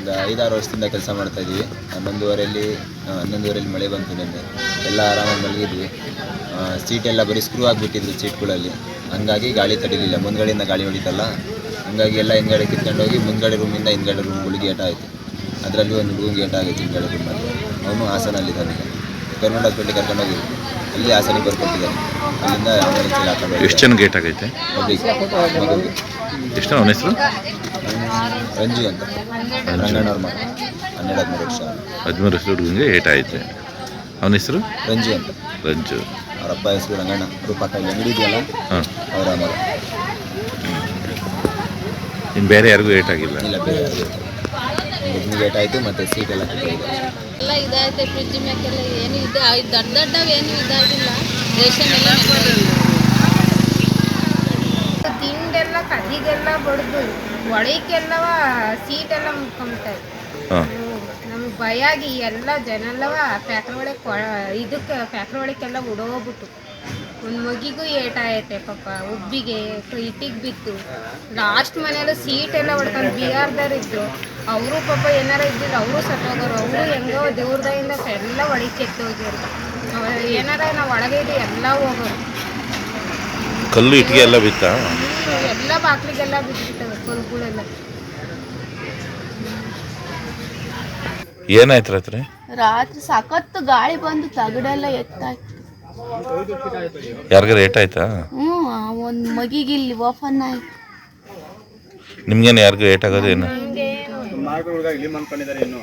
ಒಂದು 5-6 ವರ್ಷದಿಂದ ಕೆಲಸ ಮಾಡ್ತಾ ಇದ್ದೀವಿ. 11:30 ಮಳೆ ಬಂತು ನಿನ್ನೆ. ಎಲ್ಲ ಆರಾಮಾಗಿ ಮಲಗಿದ್ವಿ. ಸೀಟೆಲ್ಲ ಬರೀ ಸ್ಕ್ರೂ ಆಗಿಬಿಟ್ಟಿದ್ರು ಸೀಟ್ಗಳಲ್ಲಿ. ಹಂಗಾಗಿ ಗಾಳಿ ತಡಿಲಿಲ್ಲ, ಮುಂದ್ಗಡೆಯಿಂದ ಗಾಳಿ ಹೊಡಿತಲ್ಲ, ಹಂಗಾಗಿ ಎಲ್ಲ ಹಿಂದ್ಗಡೆ ಕಿತ್ಕೊಂಡೋಗಿ ಮುಂದ್ಗಡೆ ರೂಮಿಂದ ಹಿಂದ್ಗಡೆ ರೂಮ್ಗಳಿಗೆ ಏಟಾಯಿತು. ಅದರಲ್ಲಿ ಒಂದು ರೂಮ್ಗೆ ಏಟಾಗಿತ್ತು ಹಿಂದ್ಗಡೆ ರೂಮಲ್ಲಿ. ಅವನು ಹಾಸನಲ್ಲಿದ್ದಾನೆ. ಗೌರ್ಮೆಂಟ್ ಹಾಸ್ಪಿಟ್ಲಿಗೆ ಕರ್ಕೊಂಡೋಗಿ ಅಲ್ಲಿ ಹಾಸನಿಗೆ ಬರ್ಕೊಟ್ಟಿದ್ದಾರೆ. ಅಲ್ಲಿಂದ ಆಂಬುಲೆನ್ಸಲ್ಲಿ ಹಾಕೊಂಡು. ಎಷ್ಟು ಜನ ಗೇಟ್ ಆಗೈತೆ? ಮಗುಗೆ. ಎಷ್ಟು ಅವನ ಹೆಸರು? ರಂಜು ಅಂತ, ರಂಗಣ್ಣವ್ರ ಮಗ. 12-13 ವರ್ಷ. 13 ವರ್ಷದ ಹುಡುಗನಿಗೆ ಏಟಾಯಿತೆ. ಅವನ ಹೆಸರು ರಂಜು ಅಂತ. ರಂಜು. ಅವರಪ್ಪ ಹೆಸರು ರಂಗಣ್ಣ. ರೂಪಾಯಿ ಅಂಗಡಿ ಇದೆಯಲ್ಲ, ಅವರ ಮಗ. ಇನ್ನು ಬೇರೆ ಯಾರಿಗೂ ಏಟಾಗಿಲ್ಲ? ಇಲ್ಲ, ಬೇರೆ ಯಾರಿಗೂ ಹುಡುಗನಿಗೆ ಏಟಾಯಿತು. ಮತ್ತು ಸೀಟ್ ಎಲ್ಲ ಕಿತ್ತೋಗಿದೆ. ಎಲ್ಲ ಇದಾಯ್ತು. ಫ್ರಿಜ್ ಮೇಲೆಲ್ಲ ಏನು ಇದೆ, ದೊಡ್ಡವು ಏನು ಇದಾಗಿಲ್ಲ. ರೇಷನ್ ಎಲ್ಲ ತಿಂಡೆಲ್ಲ ಕದಿಗೆಲ್ಲ ಬಡ್ದು ಒಳಕ್ಕೆಲ್ಲವ ಸೀಟೆಲ್ಲ ಮುಕ್ಕೊಂಬಿಟ್ಟಾಯ್ತು. ನಮ್ಗೆ ಭಯ ಆಗಿ ಎಲ್ಲ ಜನಲ್ಲವ ಫ್ಯಾಕ್ಟ್ರಿ ಒಳಕ್ಕೆಲ್ಲ ಉಡೋಗ್ಬಿಟ್ಟು. ಒಂದು ಮಗಿಗೂ ಏಟಾಯೈತೆ ಪಾಪ. ಒಬ್ಬಿಗೆ ಇಟ್ಟಿಗೆ ಬಿತ್ತು. ಲಾಸ್ಟ್ ಮನೆಯಲ್ಲೂ ಸೀಟೆಲ್ಲ ಹೊಡ್ಕೊಂಡು ಬಿಹಾರ್ದವ್ರಿದ್ರು. ಅವರು ಪಾಪ ಏನಾರ ಇದ್ದಿಲ್ಲ, ಅವರು ಸತ್ತೋಗೋರು. ಅವರು ಹೆಂಗೋ ದೇವ್ರದಿಂದ ಎಲ್ಲ ಒಳಗೆ ಎತ್ತೋಗ್ಯಾರು. ಏನಾರ ನಾವು ಒಳಗೆ ಇದ್ದು ಎಲ್ಲ ಹೋಗೋರು. ಕಲ್ಲು ಇಟ್ಟಿಗೆ ಎಲ್ಲ ಬಿತ್ತ? ಎಲ್ಲ ಬಾಕ್ಲಿಗೆಲ್ಲ ಬಿದ್ದುಬಿಟ್ಟವೆ ಕಲ್ಗಳೆಲ್ಲ. ಏನಾಯ್ತು ರಾತ್ರಿ? ರಾತ್ರಿ ಸಖತ್ತು ಗಾಳಿ ಬಂದು ತಗಡೆಲ್ಲ ಎತ್ತಾಯ್ತು. ಯಾರಿಗಾರ ಏಟಾಯ್ತಾ? ಒಂದು ಮಗಿಗೆ ಇಲ್ಲಿ ಓಪನ್ ಆಯ್ತು. ನಿಮ್ಗೇನು ಯಾರಿಗೂ ಏಟಾಗೋದು ಏನು? ಇಲ್ಲಿ ಮನ್ಕೊಂಡಿದ್ದಾರೆ ಇನ್ನೂ.